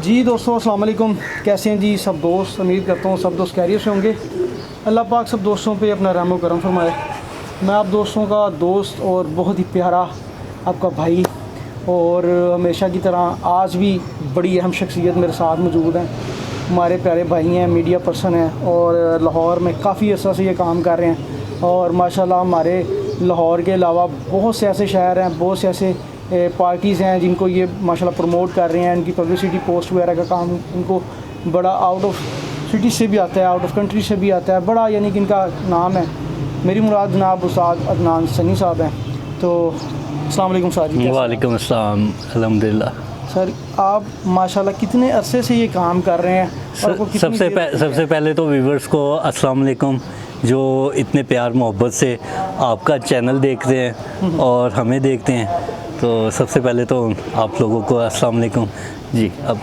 जी दोस्तों अस्सलाम वालेकुम, कैसे हैं जी सब दोस्त। उम्मीद करता हूँ सब दोस्त कैरियर से होंगे। अल्लाह पाक सब दोस्तों पे अपना रहम व करम फरमाए। मैं आप दोस्तों का दोस्त और बहुत ही प्यारा आपका भाई, और हमेशा की तरह आज भी बड़ी अहम शख्सियत मेरे साथ मौजूद हैं। हमारे प्यारे भाई हैं, मीडिया पर्सन हैं और लाहौर में काफ़ी अर्सा से ये काम कर रहे हैं। और माशाल्लाह हमारे लाहौर के अलावा बहुत से ऐसे शहर हैं, बहुत से ऐसे पार्टीज़ हैं जिनको ये माशाल्लाह प्रमोट कर रहे हैं। इनकी पब्लिसिटी पोस्ट वगैरह का काम इनको बड़ा आउट ऑफ सिटी से भी आता है, आउट ऑफ कंट्री से भी आता है, बड़ा यानी कि इनका नाम है। मेरी मुराद जनाब उस्ताद अदनान सनी साहब हैं। तो अस्सलाम वालेकुम सर जी। वालेकुम अस्सलाम, अल्हम्दुलिल्लाह। सर आप माशाल्लाह कितने अरसे से ये काम कर रहे हैं? और आपको कितनी सबसे पहले तो व्यूवर्स को अस्सलाम वालेकुम, जो इतने प्यार मोहब्बत से आपका चैनल देखते हैं और हमें देखते हैं, तो सबसे पहले तो आप लोगों को अस्सलाम वालेकुम जी। अब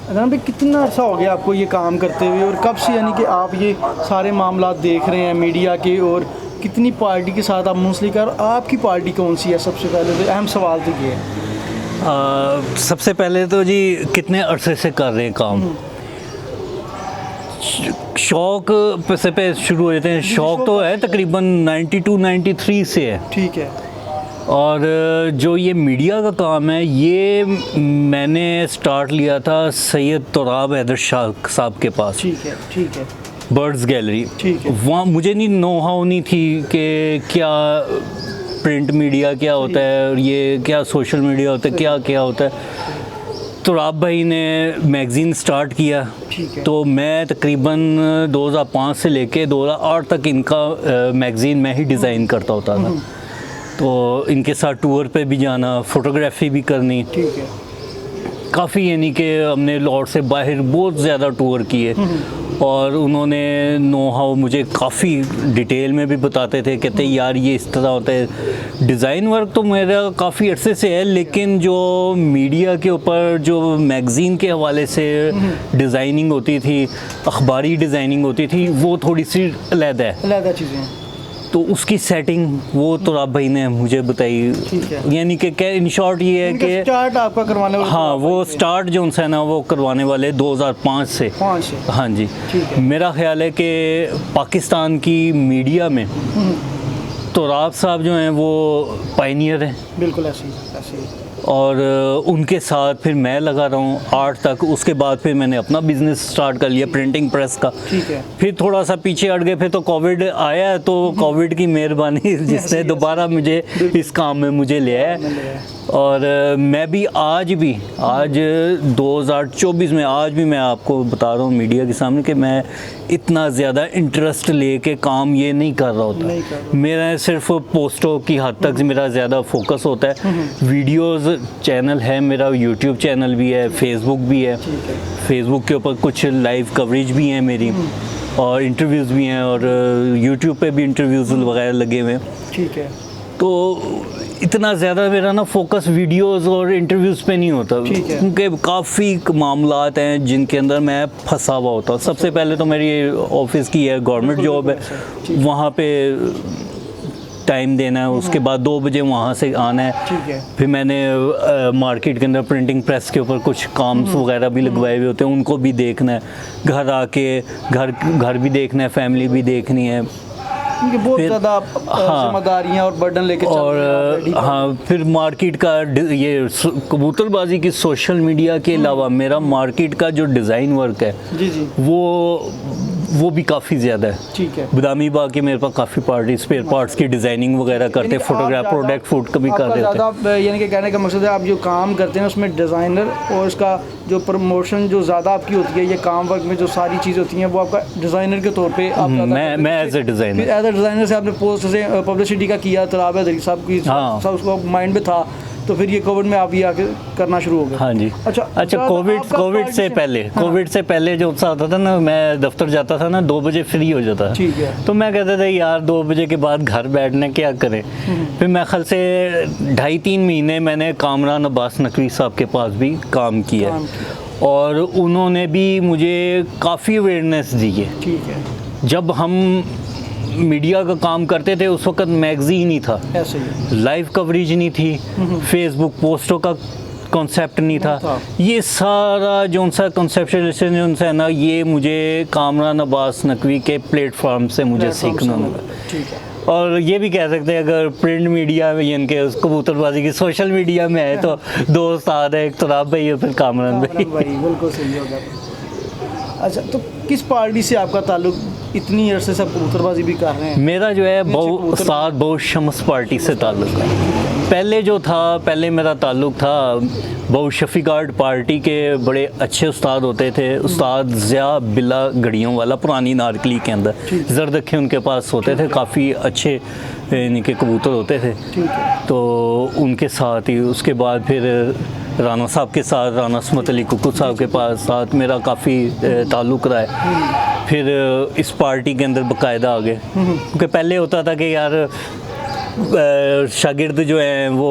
अदनान भाई कितना अर्सा हो गया आपको ये काम करते हुए, और कब से यानी कि आप ये सारे मामला देख रहे हैं मीडिया के, और कितनी पार्टी के साथ आप मुंसलिक हैं, और आपकी पार्टी कौन सी है? सबसे पहले तो अहम सवाल तो ये है। सबसे पहले तो जी कितने अरसे से कर रहे हैं काम, शौक़ पे शुरू हुए थे। शौक़ तो है तकरीबन 92-93 से है। ठीक है। और जो ये मीडिया का काम है ये मैंने स्टार्ट लिया था सैयद तुराब हैदर शाह साहब के पास। ठीक है, ठीक है। बर्ड्स गैलरी, ठीक है। वहाँ मुझे नहीं नो हाउ नहीं थी कि क्या प्रिंट मीडिया क्या होता है और ये क्या सोशल मीडिया होता है, क्या क्या होता है। तुराब भाई ने मैगज़ीन स्टार्ट किया, तो मैं तकरीबन 2005 से लेके 2008 तक इनका मैगज़ीन मैं ही डिज़ाइन करता होता था। तो इनके साथ टूर पे भी जाना, फ़ोटोग्राफी भी करनी। ठीक है। काफ़ी यानी कि हमने लाहौर से बाहर बहुत ज़्यादा टूर किए, और उन्होंने नो हाउ मुझे काफ़ी डिटेल में भी बताते थे। कहते यार ये इस तरह होता है। डिज़ाइन वर्क तो मेरा काफ़ी अरसे से है, लेकिन जो मीडिया के ऊपर जो मैगज़ीन के हवाले से डिज़ाइनिंग होती थी, अखबारी डिज़ाइनिंग होती थी, वो थोड़ी सी अलग चीज़ें, तो उसकी सेटिंग वो तुराब भाई ने मुझे बताई। यानी कि क्या इन शॉर्ट ये है कि स्टार्ट आपका करवाने वाले, हाँ वो स्टार्ट जो है ना वो करवाने वाले 2005 से। हाँ जी। मेरा ख्याल है कि पाकिस्तान की मीडिया में तुराब साहब जो हैं वो पायनियर हैं। बिल्कुल ऐसे ही। और उनके साथ फिर मैं लगा रहा हूँ 8 तक। उसके बाद फिर मैंने अपना बिज़नेस स्टार्ट कर लिया प्रिंटिंग प्रेस का। ठीक है। फिर थोड़ा सा पीछे हट गए, फिर तो कोविड आया, तो कोविड की मेहरबानी जिसने दोबारा मुझे इस काम में मुझे लिया है। और मैं भी आज 2024 में आज भी मैं आपको बता रहा हूँ मीडिया के सामने कि मैं इतना ज़्यादा इंटरेस्ट लेके काम ये नहीं कर रहा होता। मेरा सिर्फ पोस्टों की हद तक मेरा ज़्यादा फोकस होता है। वीडियोस चैनल है मेरा, यूट्यूब चैनल भी है, फेसबुक भी है। फेसबुक के ऊपर कुछ लाइव कवरेज भी हैं मेरी, और इंटरव्यूज़ भी हैं, और यूट्यूब पे भी इंटरव्यूज़ वगैरह लगे हुए हैं। ठीक है। तो इतना ज़्यादा मेरा ना फोकस वीडियोस और इंटरव्यूज़ पे नहीं होता, क्योंकि काफ़ी मामलात हैं जिनके अंदर मैं फंसा हुआ होता हूँ। सबसे पहले तो मेरी ऑफिस की है, गवर्नमेंट जॉब है, वहाँ पे टाइम देना है। उसके बाद 2 बजे वहाँ से आना है। फिर मैंने मार्केट के अंदर प्रिंटिंग प्रेस के ऊपर कुछ काम वगैरह भी लगवाए हुए होते हैं, उनको भी देखना है। घर आके घर भी देखना है, फैमिली भी देखनी है, बहुत ज़्यादा जिम्मेदारियां और बर्डन लेके और हाँ फिर मार्केट का ये कबूतरबाजी की सोशल मीडिया के अलावा मेरा मार्केट का जो डिज़ाइन वर्क है जी वो भी काफ़ी ज़्यादा है। ठीक है। बदामी बाग के मेरे पास काफ़ी पार्टी स्पेयर पार्ट्स की डिज़ाइनिंग वगैरह करते, फोटोग्राफ प्रोडक्ट फूड का भी करते होते हैं। यानी कि कहने का मकसद है आप जो काम करते हैं उसमें डिज़ाइनर और उसका जो प्रमोशन जो ज़्यादा आपकी होती है, ये काम वर्क में जो सारी चीज़ होती हैं वो आपका डिज़ाइनर के तौर पे मैं एज ए डिज़ाइनर से आपने पोस्ट से पब्लिसिटी का किया, तुराब हैदर साहब की सब उसको माइंड में था, तो फिर ये कोविड में आप ये आके करना शुरू हो गए। हाँ जी। अच्छा कोविड से पहले जो उत्साह होता था ना, मैं दफ्तर जाता था ना 2 बजे फ्री हो जाता था। ठीक है। तो मैं कहता था यार 2 बजे के बाद घर बैठने क्या करें। फिर मैं ख्याल से 2.5-3 महीने मैंने कामरान अब्बास नकवी साहब के पास भी काम किया, और उन्होंने भी मुझे काफ़ी अवेयरनेस दी है। ठीक है। जब हम मीडिया का काम करते थे उस वक्त मैगज़ीन ही था, ऐसे ही लाइव कवरेज नहीं थी, फेसबुक पोस्टों का कॉन्सेप्ट नहीं था। था। ये सारा जो सा कॉन्सेप्शलाइजेशन जो सा है ना, ये मुझे कामरान अब्बास नकवी के प्लेटफॉर्म से मुझे सीखना मिला। ठीक है। और ये भी कह सकते हैं अगर प्रिंट मीडिया में यानी कि उस कबूतरबाजी की सोशल मीडिया में है तो दो उस्ताद है, एक तराब भाई और फिर कामरान भाई। बिल्कुल सही होगा। अच्छा, तो किस पार्टी से आपका ताल्लुक? इतनी अरसे से आप कबूतरबाजी भी कर रहे हैं। मेरा जो है उस्ताद बहु शम्स पार्टी से ताल्लुक है। पहले मेरा ताल्लुक था बहु शफीगार्ड पार्टी के बड़े अच्छे उस्ताद होते थे, उस्ताद ज़िया बिल्ला गड़ियों वाला, पुरानी नारकली के अंदर जरदखे उनके पास होते थे, काफ़ी अच्छे यानी कि कबूतर होते थे। तो उनके साथ ही उसके बाद फिर राना साहब के साथ, राना असमत अली कुकू साहब के साथ मेरा काफ़ी ताल्लुक़ रहा है। फिर इस पार्टी के अंदर बाकायदा आ गए, क्योंकि पहले होता था कि यार शागिर्द जो हैं वो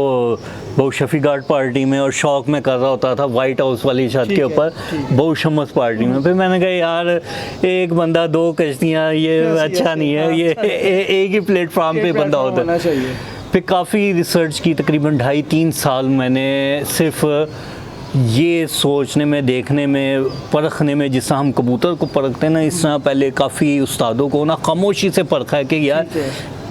बहु शफीगार्ड पार्टी में और शौक में कर रहा होता था वाइट हाउस वाली छत के ऊपर बहु शम्स पार्टी में। फिर मैंने कहा यार एक बंदा दो कश्तियाँ, ये अच्छा नहीं है, ये एक ही प्लेटफॉर्म पे बंदा होता है। फिर काफ़ी रिसर्च की, तकरीबन 2.5-3 साल मैंने सिर्फ ये सोचने में, देखने में, परखने में, जिस तरह हम कबूतर को परखते हैं ना, इस तरह पहले काफ़ी उस्तादों को ना खामोशी से परखा है कि यार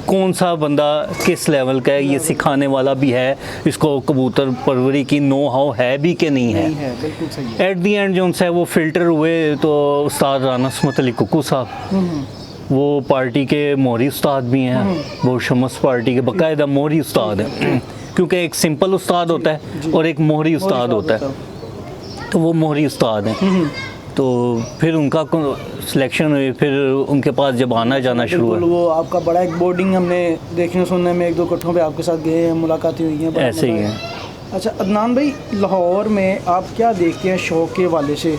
कौन सा बंदा किस लेवल का है, ये सिखाने वाला भी है, इसको कबूतर परवरी की नो हाउ है भी कि नहीं है। बिल्कुल सही। एट दी एंड जो उनसे वो फ़िल्टर हुए तो उस्ताद राना असमत अली कुकू साहब, वो पार्टी के मोहरी उस्ताद भी हैं, वो शम्स पार्टी के बाकायदा मोहरी उस्ताद हैं, क्योंकि एक सिंपल उस्ताद होता है और एक मोहरी उस्ताद होता है, तो वो मोहरी उस्ताद हैं। तो फिर उनका सिलेक्शन हुई, फिर उनके पास जब आना जाना शुरू हुआ। वो आपका बड़ा एक बोर्डिंग हमने देखने सुनने में 1-2 कट्ठों पे आपके साथ गए हैं, मुलाकातें हुई हैं। ऐसे ही है। अच्छा अदनान भाई, लाहौर में आप क्या देखते हैं शौक़ के हवाले से?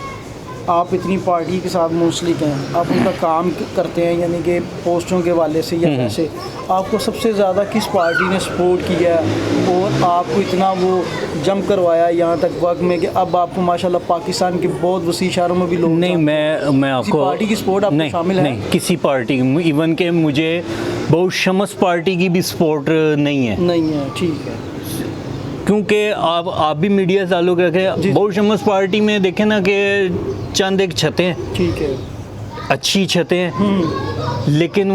आप इतनी पार्टी के साथ मुंसलिक हैं, आप उनका काम करते हैं, यानी कि पोस्टों के हवाले से या ऐसे, आपको सबसे ज़्यादा किस पार्टी ने सपोर्ट किया और आपको इतना वो जम करवाया यहाँ तक वक्त में कि अब आपको माशाल्लाह पाकिस्तान के बहुत वसी शहरों में भी लोग? नहीं, मैं आपको पार्टी की सपोर्ट आपको शामिल है? नहीं, किसी पार्टी, इवन के मुझे बहु शम्स पार्टी की भी सपोर्ट नहीं है। नहीं है, ठीक है। क्योंकि आप भी मीडिया ताल्लुक़ रखें, बहु शम्स पार्टी में देखें ना कि चंद एक छतें, ठीक है, अच्छी छतें हैं, लेकिन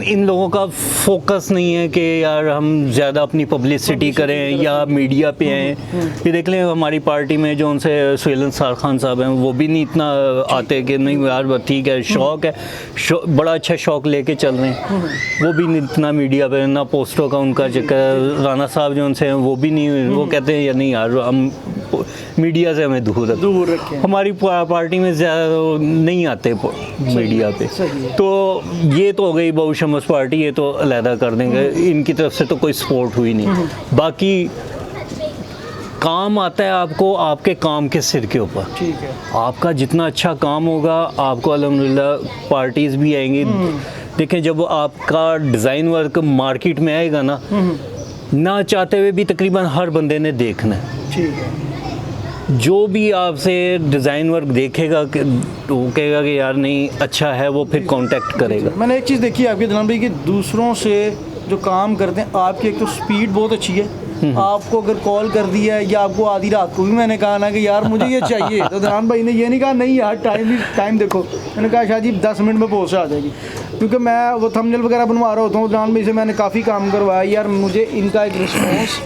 इन लोगों का फोकस नहीं है कि यार हम ज़्यादा अपनी पब्लिसिटी करें या मीडिया पे आएँ। ये देख लें हमारी पार्टी में जो उनसे सुहेल अंसार खान साहब हैं, वो भी नहीं इतना आते कि नहीं यार ठीक है, शौक़ है, बड़ा अच्छा शौक़ लेके चल रहे हैं, वो भी नहीं इतना मीडिया पे, ना पोस्टों का उनका चक्कर। राना साहब जो उनसे हैं वो भी नहीं, वो कहते हैं या नहीं यार हम मीडिया से हमें दूर रखें। हमारी पार्टी में ज़्यादा नहीं आते मीडिया पे। तो ये तो हो गई बहु शम्स पार्टी, ये तो अलहदा कर देंगे, इनकी तरफ से तो कोई सपोर्ट हुई नहीं। बाकी काम आता है आपको आपके काम के सिर के ऊपर, ठीक है, आपका जितना अच्छा काम होगा आपको अल्हम्दुलिल्लाह पार्टीज़ भी आएंगी। देखें जब आपका डिज़ाइन वर्क मार्केट में आएगा ना चाहते हुए भी तकरीबन हर बंदे ने देखना है, ठीक है। जो भी आपसे डिज़ाइन वर्क देखेगा कि वो कहेगा कि यार नहीं अच्छा है, वो फिर कांटेक्ट करेगा। मैंने एक चीज़ देखी है आपके अदनान भाई कि दूसरों से जो काम करते हैं, आपकी एक तो स्पीड बहुत अच्छी है। आपको अगर कॉल कर दिया है या आपको आधी रात को भी मैंने कहा ना कि यार मुझे ये चाहिए, तो अदनान भाई ने ये नहीं कहा नहीं यार टाइम देखो, मैंने कहा शाह जी 10 मिनट में पहुँच आ जाएगी, क्योंकि मैं वो थंबनेल वगैरह बनवा रहा होता हूँ। अदनान भाई से मैंने काफ़ी काम करवाया यार, मुझे इनका एक रिस्पॉन्स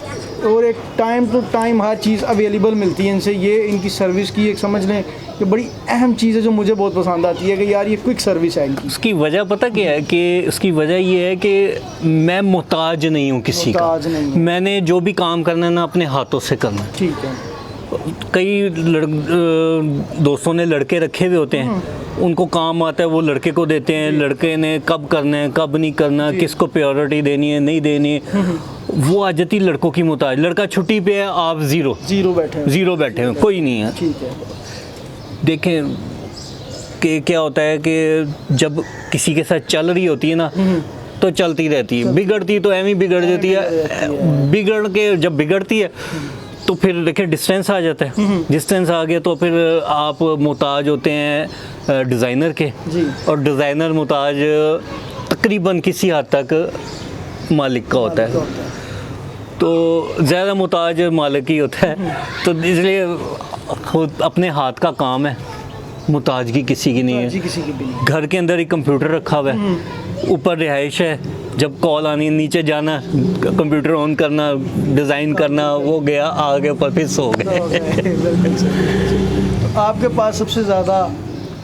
और एक टाइम टू टाइम हर चीज़ अवेलेबल मिलती है इनसे। ये इनकी सर्विस की एक समझ लें कि बड़ी अहम चीज़ है जो मुझे बहुत पसंद आती है कि यार ये क्विक सर्विस है इनकी। उसकी वजह पता क्या है कि उसकी वजह ये है कि मैं मोहताज नहीं हूँ किसी का, मैंने जो भी काम करना है ना अपने हाथों से करना है, ठीक है। कई दोस्तों ने लड़के रखे हुए होते हैं, उनको काम आता है वो लड़के को देते हैं, लड़के ने कब करना है कब नहीं करना, किसको प्रायोरिटी देनी है नहीं देनी है, वो आ जाती लड़कों की मोहताज। लड़का छुट्टी पे है, आप ज़ीरो बैठे हैं, कोई नहीं है, ठीक है। देखें कि क्या होता है कि जब किसी के साथ चल रही होती है ना तो चलती रहती है, बिगड़ती तो एम ही बिगड़ जाती है, बिगड़ के जब बिगड़ती है तो फिर देखिए डिस्टेंस आ जाता है, डिस्टेंस आ गया तो फिर आप मोहताज होते हैं डिज़ाइनर के, और डिज़ाइनर मोहताज तकरीबन किसी हद तक मालिक का होता है। तो ज़्यादा मुताज मालिक ही होता है, तो इसलिए खुद अपने हाथ का काम है, मुताजगी किसी की नहीं जी है। किसी की भी नहीं। घर के अंदर ही कंप्यूटर रखा हुआ है, ऊपर रिहाइश है, जब कॉल आनी नीचे जाना, कंप्यूटर ऑन करना, डिज़ाइन करना, वो गया आगे ऊपर फिर सो गए। तो आपके पास सबसे ज़्यादा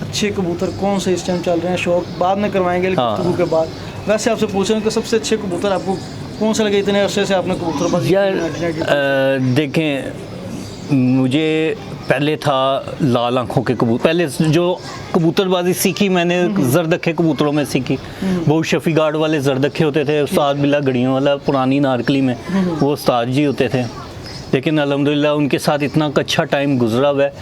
अच्छे कबूतर कौन से इस टाइम चल रहे हैं? शौक बाद में करवाएंगे हाँ। गुफ्तगू के बाद। वैसे आपसे पूछ रहे हैं कि सबसे अच्छे कबूतर आपको कौन से लगे? इतने अरसे से आपने कबूतरबाजी यार देखें, मुझे पहले था लाल आँखों के कबूतर, पहले जो कबूतरबाजी सीखी मैंने जरदखे कबूतरों में सीखी। बहुत शफी गार्ड वाले जरदखे होते थे, उस्ताद बिल्ला गड़ियों वाला पुरानी नारकली में, वो उस्ताद जी होते थे। लेकिन अल्हम्दुलिल्लाह उनके साथ इतना अच्छा टाइम गुजरा हुआ है,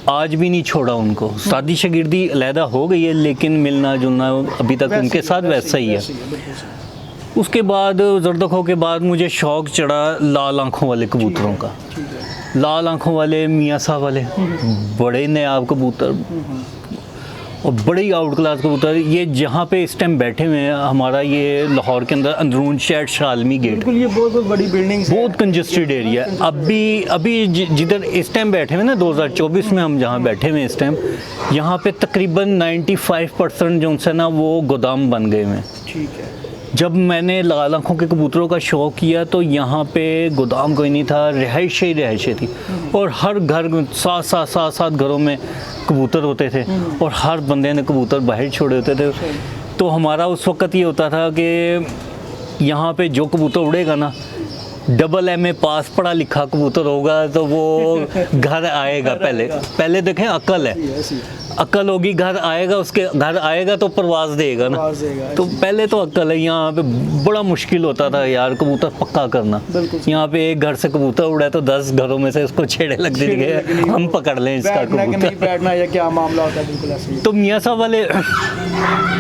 आज भी नहीं छोड़ा उनको। शादी शागिर्दी अलहदा हो गई है, लेकिन मिलना जुलना अभी तक उनके साथ वैसा ही है। उसके बाद जरदखों के बाद मुझे शौक़ चढ़ा लाल आँखों वाले कबूतरों का। लाल आँखों वाले, मियाँ साहब वाले, बड़े नायाब कबूतर और बड़े ही आउट क्लास कबूतर। ये जहाँ पे इस टाइम बैठे हुए हैं, हमारा ये लाहौर के अंदर अंदरून शेड शालमी गेट, बिल्कुल, ये बहुत बड़ी बिल्डिंग, बहुत कंजस्टेड एरिया है। अभी जिधर इस टाइम बैठे हुए ना, 2024 में हम जहाँ बैठे हुए इस टाइम, यहाँ पे तकरीबन 95% जो है ना वो गोदाम बन गए हैं। ठीक है। जब मैंने लाल आँखों के कबूतरों का शौक़ किया तो यहाँ पे गोदाम कोई नहीं था, रिहाइशें ही रिहाइशें थी, और हर घर 7 घरों में कबूतर होते थे, और हर बंदे ने कबूतर बाहर छोड़े होते थे। तो हमारा उस वक़्त ये होता था कि यहाँ पे जो कबूतर उड़ेगा ना, AA पास पढ़ा लिखा कबूतर होगा तो वो घर आएगा। पहले देखें, अक्ल है, अक्ल होगी, घर आएगा, उसके घर आएगा तो परवाज़ देगा ना। तो पहले तो अक्ल है। यहाँ पे बड़ा मुश्किल होता था यार कबूतर पक्का करना। यहाँ पे एक घर से कबूतर उड़ा तो 10 घरों में से उसको छेड़े लगते थे, हम पकड़ लें इसका कबूतर। बैठना या क्या मामला होता है, बिल्कुल ऐसे ही। तो मियाँ साहब वाले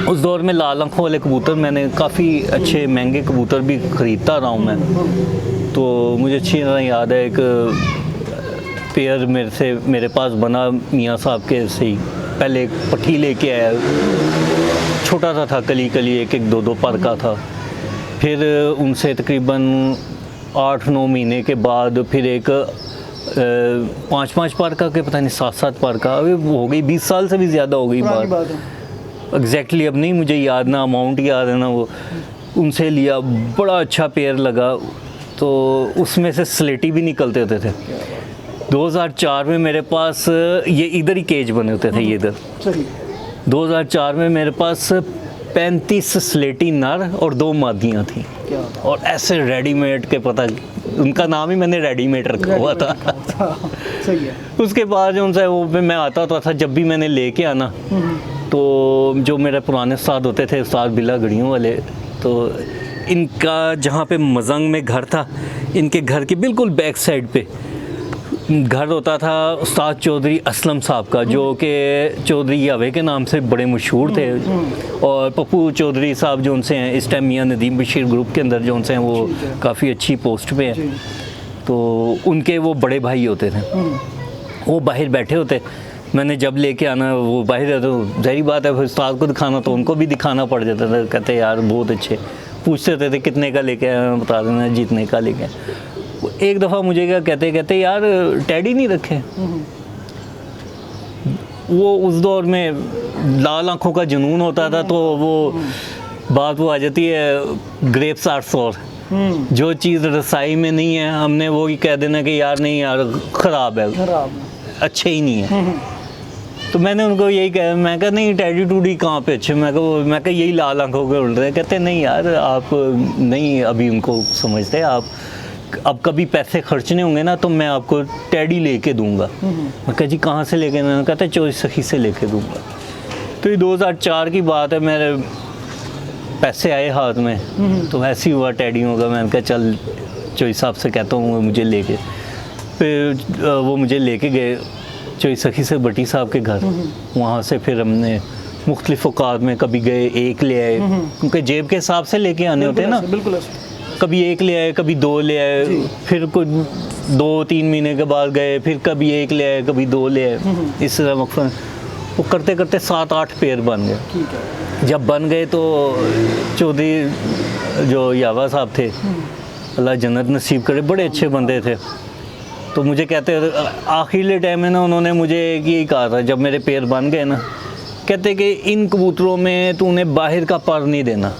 उस दौर में लाल आँखों वाले कबूतर, मैंने काफ़ी अच्छे महंगे कबूतर भी ख़रीदता रहा हूँ मैं। तो मुझे अच्छी तरह याद है, एक पेयर मेरे पास बना मियाँ साहब के से ही। पहले एक पट्टी लेके आया, छोटा सा था, कली 1-2 पर का था। फिर उनसे तकरीबन 8-9 महीने के बाद फिर एक 5-5 पर का के, पता नहीं 7-7 पर का, अभी हो गई 20 साल से भी ज़्यादा हो गई बात। एग्जैक्टली अब नहीं मुझे याद, ना अमाउंट याद है ना वो। उनसे लिया, बड़ा अच्छा पेयर लगा, तो उसमें से स्लेटी भी निकलते होते थे। 2004 में मेरे पास ये इधर ही केज बने होते थे, ये इधर। 2004 में मेरे पास 35 स्लेटी नर और 2 मादियाँ थी, और ऐसे रेडीमेड के, पता उनका नाम ही मैंने रेडीमेड रखा हुआ था। सही है। उसके बाद जो उनसे वो मैं आता था, जब भी मैंने लेके आना, तो जो मेरे पुराने उस्ताद होते थे, उस्ताद बिल्ला गड़ियों वाले, तो इनका जहाँ पे मजंग में घर था, इनके घर की बिल्कुल बैक साइड पे घर होता था उस्ताद चौधरी असलम साहब का, जो कि चौधरी यावे के नाम से बड़े मशहूर थे। और पप्पू चौधरी साहब जो उनसे हैं इस टाइम मियाँ नदीम बशीर ग्रुप के अंदर जो उनसे हैं, वो काफ़ी अच्छी पोस्ट पे हैं। तो उनके वो बड़े भाई होते थे, वो बाहर बैठे होते। मैंने जब लेके आना, वो बाहर, तो ज़ाहिर बात है उस्ताद को दिखाना, तो उनको भी दिखाना पड़ जाता था। कहते यार बहुत अच्छे, पूछते थे कितने का लेके आया, बता देना जितने का लेके आया। एक दफ़ा मुझे क्या कहते यार टैडी नहीं रखे। वो उस दौर में लाल आँखों का जुनून होता था, तो वो बात वो आ जाती है, ग्रेप्स आर सोर, जो चीज़ रसाई में नहीं है हमने वो ही कह देना कि यार नहीं यार ख़राब है, अच्छे ही नहीं है। तो मैंने उनको यही कहा, मैं कहा नहीं टैडी टूडी कहाँ पे अच्छे, मैं कहा यही लाल आँखों के उड़ रहे हैं। कहते नहीं यार आप नहीं अभी उनको समझते, आप अब कभी पैसे खर्चने होंगे ना तो मैं आपको टैडी लेके दूंगा। मैं कहा जी कहाँ से लेके? मैंने कहता चॉइस सखी से लेके दूंगा। तो ये 2004 की बात है, मेरे पैसे आए हाथ में, तो ऐसे ही हुआ टैडियों का। मैंने कहा चल चॉइस साहब से कहता हूँ मुझे लेके। फिर वो मुझे लेके गए चॉइस सखी से बटी साहब के घर। वहाँ से फिर हमने मुख्तलिफ औकात में कभी गए, एक ले आए, क्योंकि जेब के हिसाब से लेके आने होते हैं ना। बिल्कुल, कभी एक ले आए, कभी 2 ले आए, फिर कुछ 2-3 महीने के बाद गए, फिर कभी एक ले आए, कभी 2 ले आए। इस तरह मकसद वो करते करते 7-8 पेयर बन गए। जब बन गए तो चौधरी जो यावा साहब थे, अल्लाह जन्नत नसीब करे, बड़े अच्छे बंदे थे। तो मुझे कहते आखिरी टाइम में ना उन्होंने मुझे यही कहा था जब मेरे पैर बन गए ना, कहते कि इन कबूतरों में तो उन्हें बाहर का पर नहीं देना,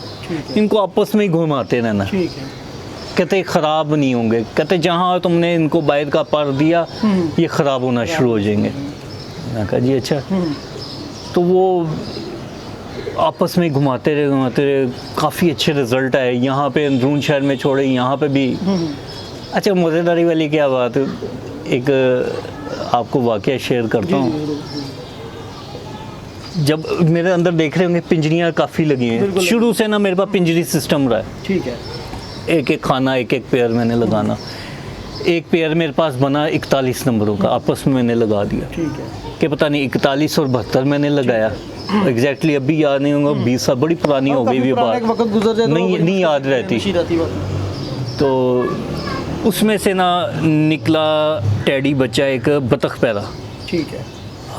इनको आपस में ही घुमाते रहना, कहते ख़राब नहीं होंगे, कहते जहाँ तुमने इनको बाहर का पर दिया ये ख़राब होना शुरू हो जाएंगे। मैं कहा जी अच्छा। तो वो आपस में घुमाते रहे, काफ़ी अच्छे रिज़ल्ट आए। यहाँ पे अंदरून शहर में छोड़े, यहाँ पे भी। अच्छा मज़ेदारी वाली क्या बात, एक आपको वाक़या शेयर करता हूँ। जब मेरे अंदर देख रहे होंगे पिंजरियाँ काफ़ी लगी हैं, शुरू से ना मेरे पास पिंजरी सिस्टम रहा है। ठीक है। एक एक खाना, एक एक पेयर मैंने लगाना। एक पेयर मेरे पास बना 41 नंबरों का, आपस में मैंने लगा दिया। ठीक है। कि पता नहीं 41 और 72 मैंने लगाया, एग्जैक्टली अभी याद नहीं होगा, 20 साल बड़ी पुरानी हो गई भी बात, नहीं याद रहती। तो उसमें से ना निकला टैडी बच्चा एक बतख पैरा। ठीक है।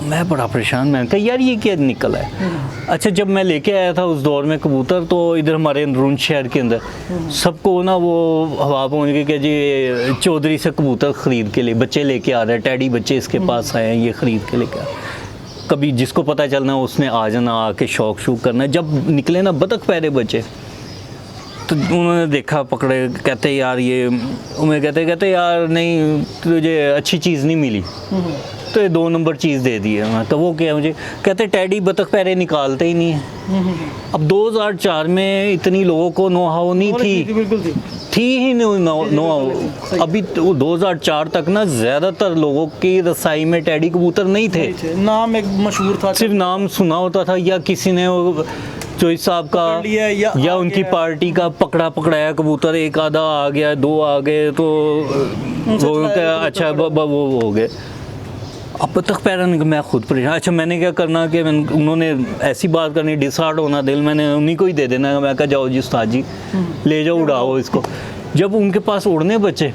मैं बड़ा परेशान, मैंने कहा यार ये क्या निकला है। अच्छा जब मैं लेके आया था उस दौर में कबूतर, तो इधर हमारे अंदरून शहर के अंदर सबको ना वो हवा पहुँच गई कि जी चौधरी से कबूतर ख़रीद के लिए बच्चे लेके आ रहे हैं, टैडी बच्चे इसके पास आए हैं, ये ख़रीद के लेके आ। कभी जिसको पता चलना उसने आ जाना, आके शौक शूक करना। जब निकले ना बतख पैरे बच्चे, तो उन्होंने देखा, पकड़े, कहते यार ये, उन्हें कहते यार नहीं तुझे अच्छी चीज़ नहीं मिली, तो ये 2 नंबर चीज़ दे दी है। तो वो क्या, मुझे कहते टैडी बतख पैरे निकालते ही नहीं है। अब 2004 में इतनी लोगों को नो हाउ नहीं थी, थी ही नो हाउ। अभी तो 2004 तक ना ज़्यादातर लोगों की रसाई में टैडी कबूतर नहीं थे, नाम एक मशहूर था, सिर्फ नाम सुना होता था, या किसी ने चोइस साहब का या उनकी पार्टी का पकड़ाया कबूतर, एक आधा आ गया, 2 आ गए, तो वो अच्छा वो हो गए। अब बतख पैरा मैं खुद परेशान। अच्छा मैंने क्या करना कि उन्होंने ऐसी बात करनी, डिसहार्ड होना दिल, मैंने उन्हीं को ही दे देना। मैं कहा जाओ जी उस्ताद जी ले जाओ, उड़ाओ इसको। जब उनके पास उड़ने बचे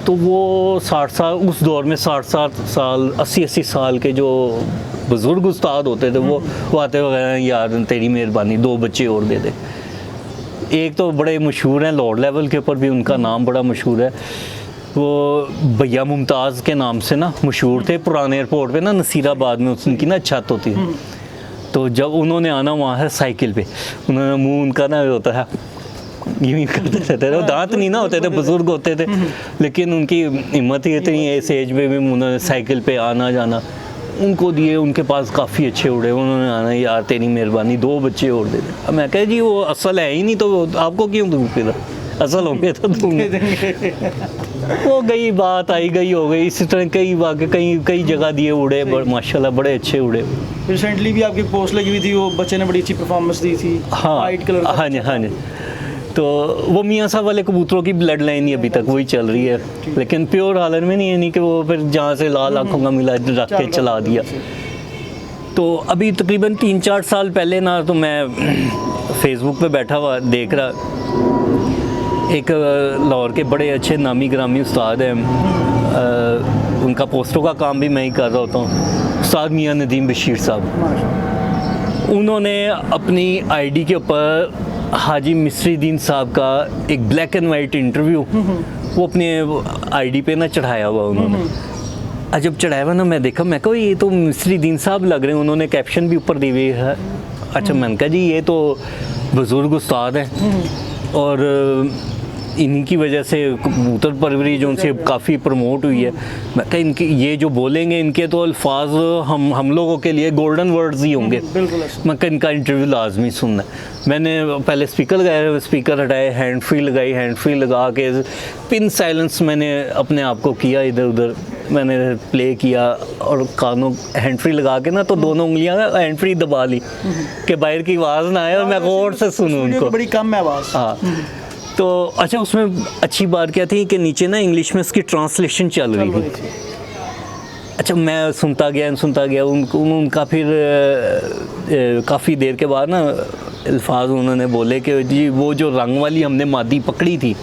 तो वो 60 साल, उस दौर में 60 साल 80 साल के जो बुज़ुर्ग उस्ताद होते थे वो आते हुए यार तेरी मेहरबानी 2 बच्चे और दे दे। एक तो बड़े मशहूर हैं, लॉर्ड लेवल के ऊपर भी उनका नाम बड़ा मशहूर है, वो भैया मुमताज़ के नाम से ना मशहूर थे। पुराने एयरपोर्ट पे ना नसीराबाद में उनकी ना छत होती है, तो जब उन्होंने आना वहाँ है साइकिल पे, उन्होंने मुंह उनका ना होता है यूँ ही करते रहते थे, दांत नहीं ना होते थे, बुजुर्ग होते थे, लेकिन उनकी हिम्मत ही इतनी इस एज में भी उन्होंने साइकिल पे आना जाना। उनको दिए, उनके पास काफ़ी अच्छे उड़े, उन्होंने आना यार तेरी मेहरबानी 2 बच्चे और दे दे। अब मैं कह जी वो असल है ही नहीं, तो आपको क्यों दूँ, फिर असल होंगे तो दूँगे। वो गई बात, आई गई हो गई। इसी तरह कई वाक़े कई जगह दिए उड़े, माशाल्लाह बड़े अच्छे उड़े। रिसेंटली भी आपकी पोस्ट लगी हुई थी, वो बच्चे ने बड़ी अच्छी परफॉर्मेंस दी थी, हाँ वाइट कलर का। हाँ जी हाँ जी। तो वो मियाँ साहब वाले कबूतरों की ब्लड लाइन ही अभी तक वही चल रही है, लेकिन प्योर हालत में नहीं है, नहीं कि वो फिर जहाँ से लाल आँखों का मिला रख के चला दिया। तो अभी तकरीबन 3-4 साल पहले ना, तो मैं फेसबुक पे बैठा हुआ देख रहा, एक लाहौर के बड़े अच्छे नामी ग्रामी उस्ताद हैं, उनका पोस्टरों का काम भी मैं ही कर रहा होता हूँ, उस्ताद मियाँ नदीम बशीर साहब। उन्होंने अपनी आईडी के ऊपर हाजी मिस्री दीन साहब का एक ब्लैक एंड वाइट इंटरव्यू वो अपने आईडी पे ना चढ़ाया हुआ उन्होंने। जब चढ़ाया हुआ ना, मैं देखा, मैं कहा ये तो मिस्री दीन साहब लग रहे हैं, उन्होंने कैप्शन भी ऊपर दी हुई है। अच्छा मैंने कहा जी ये तो बुज़ुर्ग उस्ताद हैं और इन्हीं की वजह से कबूतर परवरी जो उनसे काफ़ी प्रमोट हुई है। मैं कहा इनकी ये जो बोलेंगे इनके तो अल्फाज हम लोगों के लिए गोल्डन वर्ड्स ही होंगे। मैं कहा इनका इंटरव्यू लाजमी सुनना है। मैंने पहले स्पीकर लगाया, स्पीकर हटाए, हैंड फ्री लगाई, हैंड फ्री लगा के पिन साइलेंस मैंने अपने आप को किया, इधर उधर मैंने प्ले किया और कानों हैंड फ्री लगा के ना तो दोनों उंगलियां हैंड फ्री दबा ली कि बाहर की आवाज़ ना आए और मैं गौर से सुनूं उनको। बड़ी कम है आवाज़। हाँ तो अच्छा उसमें अच्छी बात क्या थी कि नीचे ना इंग्लिश में उसकी ट्रांसलेशन चल रही थी। अच्छा मैं सुनता गया उनका फिर काफ़ी देर के बाद ना अल्फाज उन्होंने बोले कि जी वो जो रंग वाली हमने मादी पकड़ी थी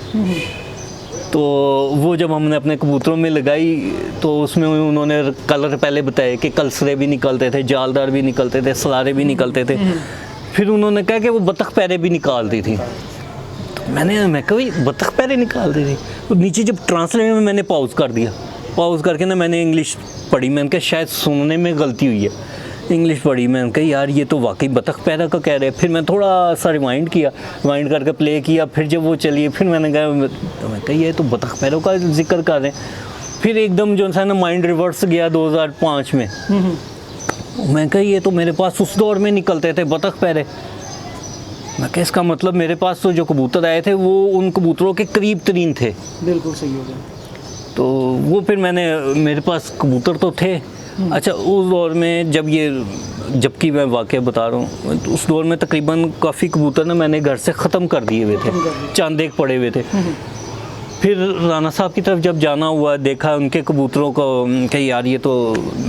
तो वो जब हमने अपने कबूतरों में लगाई तो उसमें उन्होंने कलर पहले बताए कि कलसरे भी निकलते थे, जालदार भी निकलते थे, सलारे भी निकलते थे। फिर उन्होंने कहा कि वो बतख पैरे भी निकालती थी। मैं कभी बतख पैरे निकाल रही थी, तो नीचे जब ट्रांसलेट में मैंने पॉज कर दिया, पॉज करके ना मैंने इंग्लिश पढ़ी, मैंने कहा शायद सुनने में गलती हुई है, इंग्लिश पढ़ी, मैंने कहा यार ये तो वाकई बतख पैरा का कह रहे हैं। फिर मैं थोड़ा सा रिवाइंड किया, रिवाइंड करके प्ले किया, फिर जब वो चलिए फिर मैंने कहा ये तो बतख पैरों का जिक्र कर रहे हैं। फिर एकदम जो है ना माइंड रिवर्स गया 2005 में। मैं कहा ये तो मेरे पास उस दौर में निकलते थे बतख पैरे। मैं कहा इसका मतलब मेरे पास तो जो कबूतर आए थे वो उन कबूतरों के करीब तरीन थे। बिल्कुल सही हो गया। तो वो फिर मेरे पास कबूतर तो थे। अच्छा, उस दौर में जबकि मैं वाक़या बता रहा हूँ, तो उस दौर में तकरीबन काफ़ी कबूतर ना मैंने घर से ख़त्म कर दिए हुए थे, चांद एक पड़े हुए थे। फिर राना साहब की तरफ जब जाना हुआ, देखा उनके कबूतरों को कि यार ये तो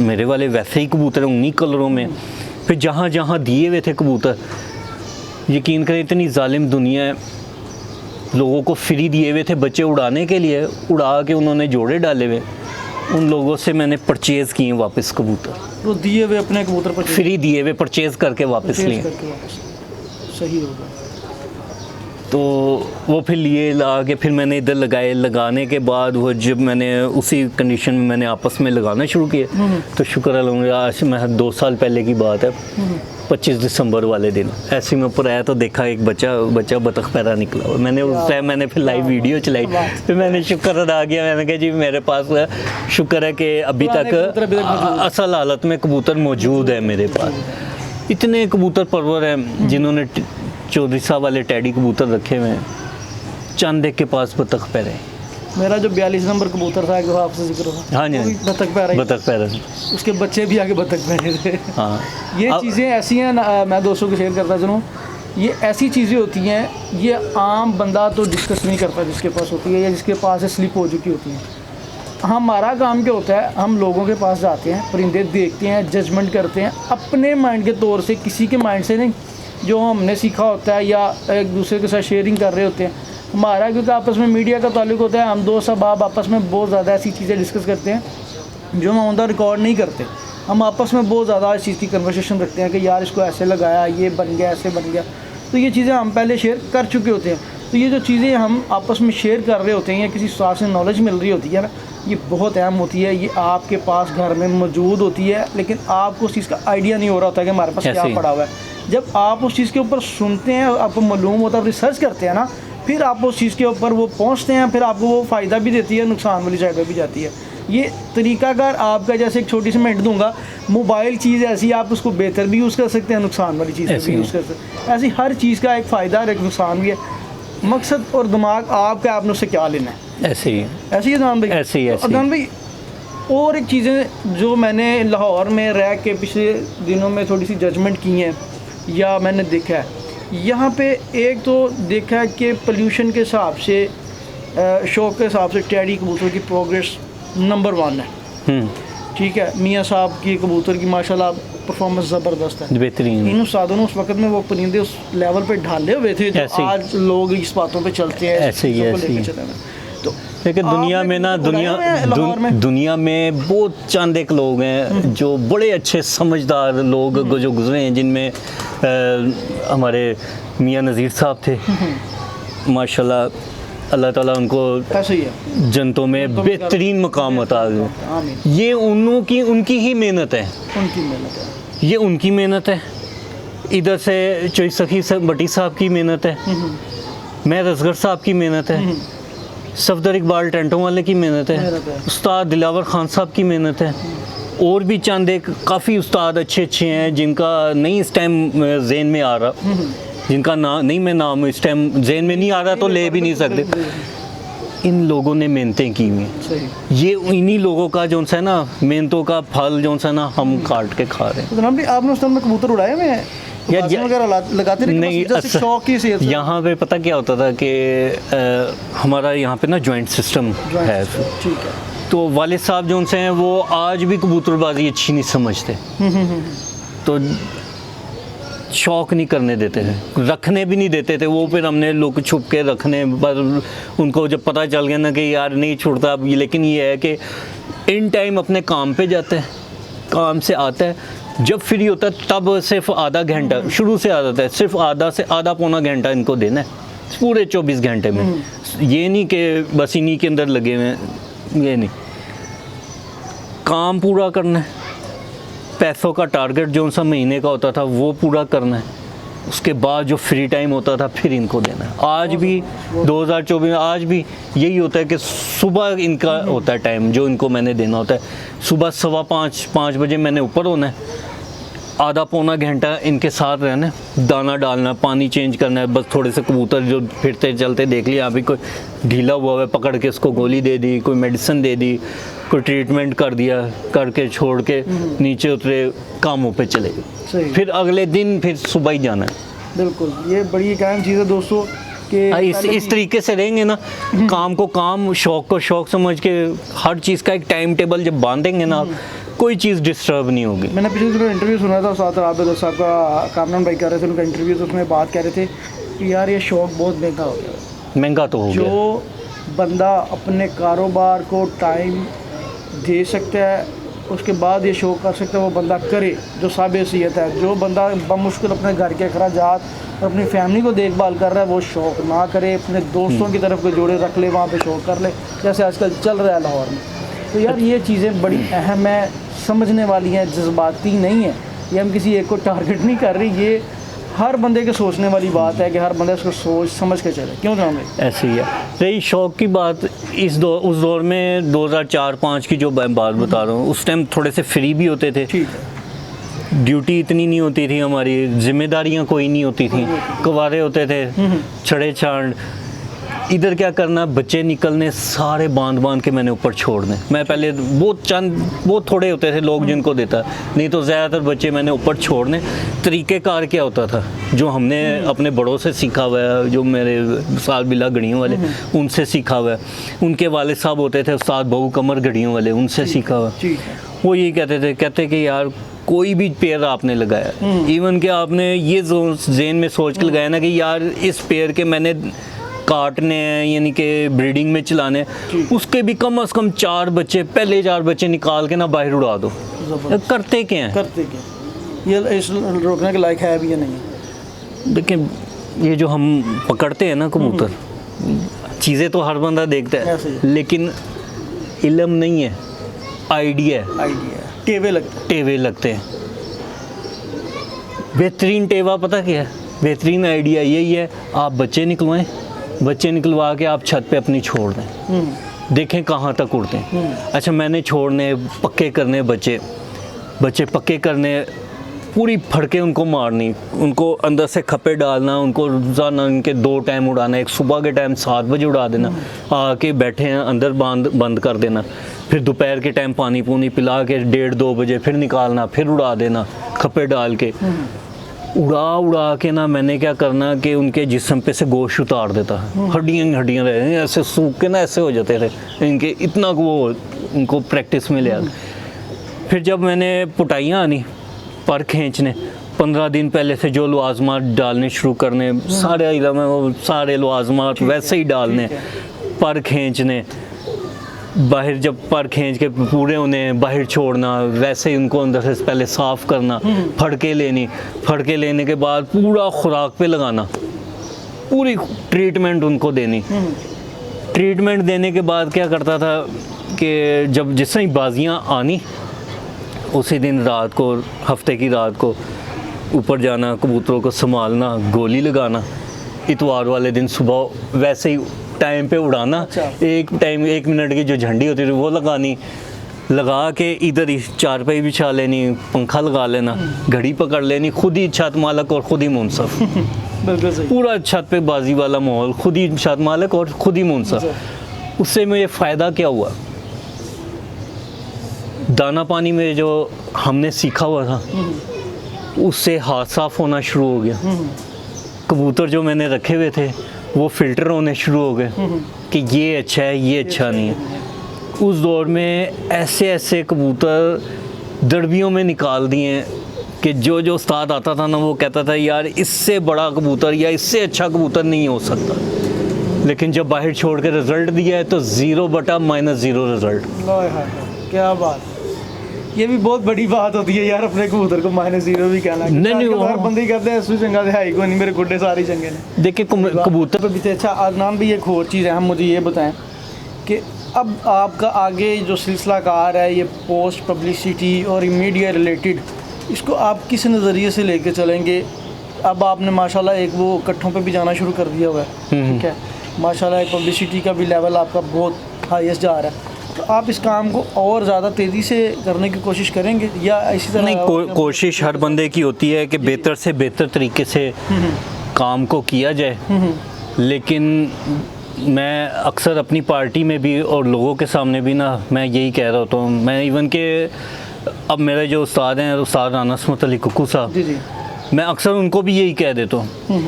मेरे वाले वैसे ही कबूतर हैं उन्हीं कलरों में। फिर जहाँ जहाँ दिए हुए थे कबूतर, यकीन करें इतनी जालिम दुनिया है, लोगों को फ्री दिए हुए थे बच्चे उड़ाने के लिए, उड़ा के उन्होंने जोड़े डाले हुए, उन लोगों से मैंने परचेज़ किए वापस कबूतर। तो दिए हुए अपने कबूतर पर फ्री दिए हुए परचेज़ करके वापस लिए। सही होगा। तो वो फिर लिए ला के फिर मैंने इधर लगाए, लगाने के बाद वो जब मैंने उसी कंडीशन में मैंने आपस में लगाना शुरू किया, तो शुक्र अल्हम्दुलिल्लाह, आज मैं 2 साल पहले की बात है, 25 दिसंबर वाले दिन ऐसे में ऊपर आया तो देखा एक बच्चा बतख पैरा निकला हुआ। मैंने उस टाइम मैंने फिर लाइव वीडियो चलाई, फिर मैंने शुक्र अदा किया, मैंने कहा जी मेरे पास शुक्र है कि अभी तक असल हालत में कबूतर मौजूद है मेरे पास। इतने कबूतर परवर हैं जिन्होंने चौधरी साहब वाले टैडी कबूतर रखे हुए हैं, चंद एक के पास बतख पैरे। मेरा जो 42 नंबर कबूतर था, जो आपसे जिक्र हुआ, हाँ जी, बतख पैरा, उसके बच्चे भी आगे बतख पैरे थे। हाँ, ये चीज़ें ऐसी हैं ना, मैं दोस्तों को शेयर करता चलूँ, ये ऐसी चीज़ें होती हैं, ये आम बंदा तो डिस्कस नहीं करता जिसके पास होती है या जिसके पास से स्लिप हो चुकी होती है। हमारा काम क्या होता है, हम लोगों के पास जाते हैं, परिंदे देखते हैं, जजमेंट करते हैं अपने माइंड के तौर से, किसी के माइंड से नहीं, जो हमने सीखा होता है या एक दूसरे के साथ शेयरिंग कर रहे होते हैं। हमारा क्योंकि आपस में मीडिया का ताल्लुक होता है, हम दोस्त अहबाब आपस में बहुत ज़्यादा ऐसी चीज़ें डिस्कस करते हैं जो हम ऑन द रिकॉर्ड नहीं करते। हम आपस में बहुत ज़्यादा इस चीज़ की कन्वर्सेशन रखते हैं कि यार इसको ऐसे लगाया, ये बन गया, ऐसे बन गया। तो ये चीज़ें हम पहले शेयर कर चुके होते हैं। तो ये जो चीज़ें हम आपस में शेयर कर रहे होते हैं या किसी साथ से नॉलेज मिल रही होती है ना, ये बहुत अहम होती है। ये आपके पास घर में मौजूद होती है, लेकिन आपको उस चीज़ का आइडिया नहीं हो रहा होता कि हमारे पास क्या पड़ा हुआ है। जब आप उस चीज़ के ऊपर सुनते हैं, आपको मालूम होता है, रिसर्च करते हैं ना, फिर आप उस चीज़ के ऊपर वो पहुंचते हैं, फिर आपको वो फ़ायदा भी देती है, नुकसान वाली साइड पर भी जाती है। ये तरीकाकार आपका, जैसे एक छोटी सी मैं हिंट दूंगा, मोबाइल चीज़ ऐसी, आप उसको बेहतर भी यूज़ कर सकते हैं, नुकसान वाली चीज़ भी यूज़ कर सकते हैं। ऐसी हर चीज़ का एक फ़ायदा और एक नुकसान भी है। मकसद और दिमाग आपका, आपने उससे क्या लेना है। ऐसे ही अदनान भाई, अदनान भाई, और एक चीज़ें जो मैंने लाहौर में रह के पिछले दिनों में थोड़ी सी जजमेंट की हैं या मैंने देखा है, यहाँ पे एक तो देखा है कि पोल्यूशन के हिसाब से, शौक के हिसाब से टैडी कबूतर की प्रोग्रेस नंबर 1 है। ठीक है, मियाँ साहब की कबूतर की माशाल्लाह परफॉर्मेंस ज़बरदस्त है, बेहतरीन। इन उस्तादों ने उस वक्त में वो परिंदे उस लेवल पे ढाले हुए थे जो आज लोग इस बातों पे चलते हैं, ऐसे ही। तो लेकिन दुनिया में ना, दुनिया में बहुत चंद एक लोग हैं जो बड़े अच्छे समझदार लोग जो गुजरे हैं, जिनमें हमारे मियाँ नज़ीर साहब थे, माशाल्लाह, अल्लाह ताला उनको जनतों में बेहतरीन मकाम अता करे। ये उनकी ही मेहनत है, ये उनकी मेहनत है। इधर से चोई सखी भट्टी साहब की मेहनत है, मैं असगर साहब की मेहनत है, सफदर इकबाल टेंटों वाले की मेहनत है, उस्ताद दिलावर खान साहब की मेहनत है, और भी चंद एक काफ़ी उस्ताद अच्छे हैं जिनका नहीं इस टाइम ज़हन में आ रहा, जिनका नाम इस टाइम ज़हन में नहीं आ रहा, तो ले भी नहीं सकते। इन लोगों ने मेहनतें की हुई हैं, ये इन्हीं लोगों का जो है ना, मेहनतों का फल जो है ना, हम काट के खा रहे हैं। तो आपने उस टाइम में कबूतर उड़ाए हुए हैं लगाते नहीं, यहाँ पे पता क्या होता था कि हमारा यहाँ पे ना जॉइंट सिस्टम है, ठीक है। तो वालिद साहब जो उनसे हैं वो आज भी कबूतरबाजी अच्छी नहीं समझते, तो शौक़ नहीं करने देते थे, रखने भी नहीं देते थे वो। फिर हमने लोग छुप के रखने पर उनको जब पता चल गया ना कि यार नहीं छुड़ता, लेकिन ये है कि इन टाइम अपने काम पे जाता है, काम से आता है, जब फ्री होता है तब सिर्फ आधा घंटा, शुरू से आदत है, सिर्फ आधा से आधा पौना घंटा इनको देना है, पूरे 24 घंटे में। ये नहीं कि बस इन्हीं के अंदर लगे हुए हैं, ये नहीं, काम पूरा करना है, पैसों का टारगेट जो सा महीने का होता था वो पूरा करना है, उसके बाद जो फ्री टाइम होता था फिर इनको देना है। आज भी 2024 में आज भी यही होता है कि सुबह इनका होता है टाइम जो इनको मैंने देना होता है। सुबह 5:15 बजे मैंने ऊपर होना है, आधा पौना घंटा इनके साथ रहना है, दाना डालना, पानी चेंज करना है। बस थोड़े से कबूतर जो फिरते चलते देख लिया, अभी कोई ढीला हुआ है पकड़ के उसको गोली दे दी, कोई मेडिसिन दे दी, कोई ट्रीटमेंट कर दिया, करके छोड़ के नीचे उतरे, कामों पे चले गए, फिर अगले दिन फिर सुबह ही जाना है। बिल्कुल, ये बड़ी अहम चीज़ है दोस्तों कि इस तरीके से रहेंगे ना, काम को काम, शौक को शौक समझ के, हर चीज़ का एक टाइम टेबल जब बांधेंगे ना, कोई चीज़ डिस्टर्ब नहीं होगी। मैंने पिछले दिनों इंटरव्यू सुना था उस्ताद राबिद साहब का, कामरान भाई कर रहे थे उनका इंटरव्यू, तो उसमें बात कह रहे थे कि यार ये शौक बहुत महंगा हो गया। महंगा तो हो गया। जो बंदा अपने कारोबार को टाइम दे सकता है, उसके बाद ये शौक कर सकता है, वो बंदा करे जो साबियत है। जो बंदा बमुश्किल अपने घर के अखराजात और अपनी फैमिली को देखभाल कर रहा है, वो शौक ना करे, अपने दोस्तों की तरफ को जोड़े रख ले, वहाँ पे शौक कर ले, जैसे आजकल चल रहा है लाहौर में। तो यार ये चीज़ें बड़ी अहम है, समझने वाली हैं, जज्बाती नहीं है। ये हम किसी एक को टारगेट नहीं कर रही, ये हर बंदे के सोचने वाली बात है कि हर बंदा इसको सोच समझ के चले। क्यों जाओगे? ऐसे ही है। रही शौक की बात, उस दौर में 2004-05 की जो मैं बात बता रहा हूँ, उस टाइम थोड़े से फ्री भी होते थे। ठीक है। ड्यूटी इतनी नहीं होती थी हमारी, जिम्मेदारियाँ कोई नहीं होती थी, कुंवारे होते थे, छड़े छाड़, इधर क्या करना, बच्चे निकलने सारे बांध के मैंने ऊपर छोड़ने। मैं पहले बहुत थोड़े होते थे लोग जिनको देता, नहीं तो ज़्यादातर बच्चे मैंने ऊपर छोड़ने। तरीक़ेकार क्या होता था जो हमने अपने बड़ों से सीखा हुआ है, जो मेरे साल बिला गढ़ियों वाले उनसे सीखा हुआ है, उनके वाले साहब होते थे उस्ताद बहू कमर गढ़ियों वाले, उनसे सीखा हुआ। वो यही कहते कि यार कोई भी पेड़ आपने लगाया, इवन कि आपने ये ज़हन में सोच के लगाया ना कि यार इस पेड़ के मैंने काटने हैं, यानी कि ब्रीडिंग में चलाने, उसके भी कम से कम 4 बच्चे, पहले 4 बच्चे निकाल के ना बाहर उड़ा दो। करते क्या हैं? करते क्या? ये इस रोकने के लायक है भी या नहीं? देखिए, ये जो हम पकड़ते हैं ना कबूतर, चीज़ें तो हर बंदा देखता है, लेकिन इल्म नहीं है, आइडिया है, टेवे लगते हैं। बेहतरीन टेवा पता क्या है? बेहतरीन आइडिया यही है, आप बच्चे निकलवाएं, बच्चे निकलवा के आप छत पे अपनी छोड़ दें, देखें कहाँ तक उड़ते हैं। अच्छा, मैंने छोड़ने, पक्के करने, बच्चे पक्के करने, पूरी फड़के उनको मारनी, उनको अंदर से खपे डालना, उनको रोज़ाना उनके 2 टाइम उड़ाना, एक सुबह के टाइम 7 बजे उड़ा देना, आके बैठे हैं अंदर बंद कर देना, फिर दोपहर के टाइम पानी पूनी पिला के 1:30-2 बजे फिर निकालना, फिर उड़ा देना खपे डाल के। उड़ा के ना मैंने क्या करना कि उनके जिस्म पे से गोश्त उतार देता है, हड्डियाँ रहे ऐसे सूख के ना ऐसे हो जाते थे इनके, इतना वो उनको प्रैक्टिस में लिया। फिर जब मैंने पुटाइयाँ आनी पर खींचने, 15 दिन पहले से जो लवाजमात डालने शुरू करने, सारे इलामे वो सारे लवाजमात वैसे ही डालने, पर खींचने, बाहर जब पर खींच के पूरे उन्हें बाहर छोड़ना, वैसे ही उनको अंदर से पहले साफ़ करना, फड़के लेने के बाद पूरा खुराक पे लगाना, पूरी ट्रीटमेंट उनको देनी। ट्रीटमेंट देने के बाद क्या करता था कि जब जिस ही बाजियाँ आनी, उसी दिन रात को, हफ्ते की रात को ऊपर जाना, कबूतरों को संभालना, गोली लगाना, इतवार वाले दिन सुबह वैसे ही टाइम पे उड़ाना। अच्छा। एक मिनट की जो झंडी होती थी वो लगानी, लगा के इधर ही चारपाई बिछा लेनी, पंखा लगा लेना, घड़ी पकड़ लेनी, खुद ही छत मालक और खुद ही मुंसफ। बिल्कुल सही। पूरा छत पे बाजी वाला माहौल, खुद ही छत मालक और खुद ही मुंसफ। उससे मुझे फ़ायदा क्या हुआ? दाना पानी में जो हमने सीखा हुआ था उससे हाथ साफ होना शुरू हो गया। कबूतर जो मैंने रखे हुए थे वो फिल्टर होने शुरू हो गए कि ये अच्छा है, ये अच्छा नहीं है। उस दौर में ऐसे कबूतर दड़बियों में निकाल दिए कि जो उस्ताद आता था ना वो कहता था यार इससे बड़ा कबूतर या इससे अच्छा कबूतर नहीं हो सकता, लेकिन जब बाहर छोड़ के रिज़ल्ट दिया है तो 0/-0 रिज़ल्ट। क्या बात। ये भी बहुत बड़ी बात होती है यार, अपने कबूतर को -0 भी कहना। नहीं, हर बंदे ही कहते हैं इसमें चंगा है ही कोई नहीं, मेरे गुड्डे सारे चंगे ने। देखिए कबूतर तो भी तो अच्छा अदनान भी एक और चीज़ है, हम मुझे ये बताएं कि अब आपका आगे जो सिलसिला कार है ये पोस्ट पब्लिसिटी और मीडिया रिलेटेड, इसको आप किस नज़रिए से लेके चलेंगे? अब आपने माशाल्लाह एक वो इकट्ठों पे भी जाना शुरू कर दिया हुआ है, ठीक है, माशाल्लाह एक पब्लिसिटी का भी लेवल आपका बहुत हाईएस्ट जा रहा है, तो आप इस काम को और ज़्यादा तेज़ी से करने की कोशिश करेंगे या इसी तरह? नहीं, कोशिश हर बंदे की होती है कि बेहतर से बेहतर तरीके से काम को किया जाए, लेकिन मैं अक्सर अपनी पार्टी में भी और लोगों के सामने भी ना मैं यही कह रहा होता हूँ। मैं इवन के अब मेरे जो उस्ताद हैं, उस्ताद राना अस्मत अली कुक्कू साहब, जी जी, मैं अक्सर उनको भी यही कह देता हूँ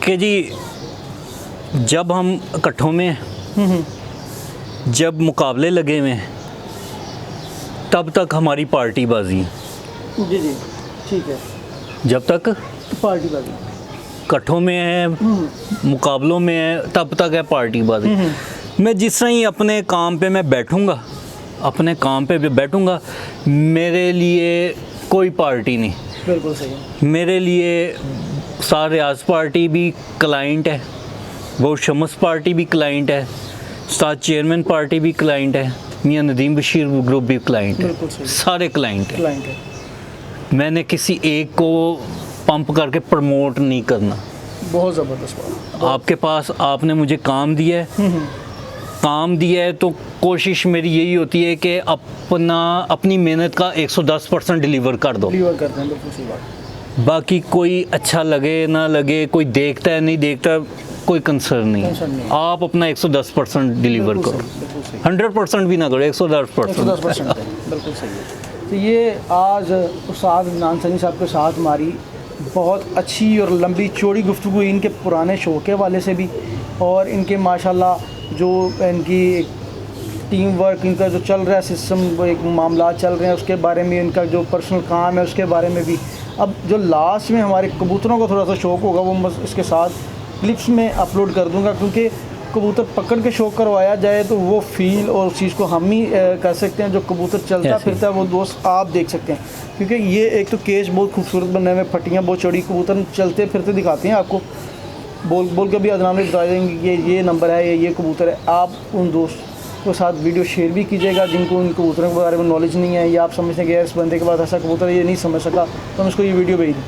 कि जी जब हम इकट्ठों में जब मुकाबले लगे हुए हैं तब तक हमारी पार्टी बाजी है। जी जी, ठीक है, जब तक पार्टी बाजी इकट्ठों में है, मुकाबलों में है, तब तक है पार्टी बाजी। मैं जिस तरह ही अपने काम पे मैं बैठूंगा, अपने काम पे भी बैठूंगा, मेरे लिए कोई पार्टी नहीं। बिल्कुल सही है। मेरे लिए सार रियाज पार्टी भी क्लाइंट है, वो शमस पार्टी भी क्लाइंट है, उस्ताद चेयरमैन पार्टी भी क्लाइंट है, मियां नदीम बशीर ग्रुप भी क्लाइंट बिल्कुल है, सही। सारे क्लाइंट है। क्लाइंट है, मैंने किसी एक को पंप करके प्रमोट नहीं करना। बहुत ज़बरदस्त बात। आपके पास आपने मुझे काम दिया है, काम दिया है तो कोशिश मेरी यही होती है कि अपनी मेहनत का 110% डिलीवर कर दो। डिलीवर करते हैं, बिल्कुल सही बात। बाकी कोई अच्छा लगे ना लगे, कोई देखता है नहीं देखता, कोई कंसर्न नहीं टेंशन नहीं। आप अपना 110% डिलीवर बिल्कुल करो, सही, बिल्कुल सही। 100% भी ना करो, 110%। 110% बिल्कुल सही है। तो ये आज उस्ताद अदनान सनी साहब के साथ हमारी बहुत अच्छी और लंबी चौड़ी गुफ्तगू इनके पुराने शो के हवाले से भी, और इनके माशाल्लाह जो इनकी टीम वर्क, इनका जो चल रहा है सिस्टम, वो एक मामला चल रहे हैं उसके बारे में, इनका जो पर्सनल काम है उसके बारे में भी। अब जो लास्ट में हमारे कबूतरों को थोड़ा सा शौक़ होगा वो मैं इसके साथ क्लिप्स में अपलोड कर दूंगा, क्योंकि कबूतर पकड़ के शौक़ करवाया जाए तो वो फील और उस चीज़ को हम ही कर सकते हैं। जो कबूतर चलता फिरता है वो दोस्त आप देख सकते हैं, क्योंकि ये एक तो केज बहुत खूबसूरत बनने में, फटियाँ बहुत चौड़ी, कबूतर चलते फिरते दिखाते हैं आपको, बोल बोल के भी अदनान में बता देंगे कि ये नंबर है, ये कबूतर है। आप उन दोस्त के साथ वीडियो शेयर भी कीजिएगा जिनको उन कबूतरों के बारे में नॉलेज नहीं है, या आप समझते हैं कि इस बंदे के पास ऐसा कबूतर है, ये नहीं समझ सका तो हम उसको ये वीडियो भेज दें,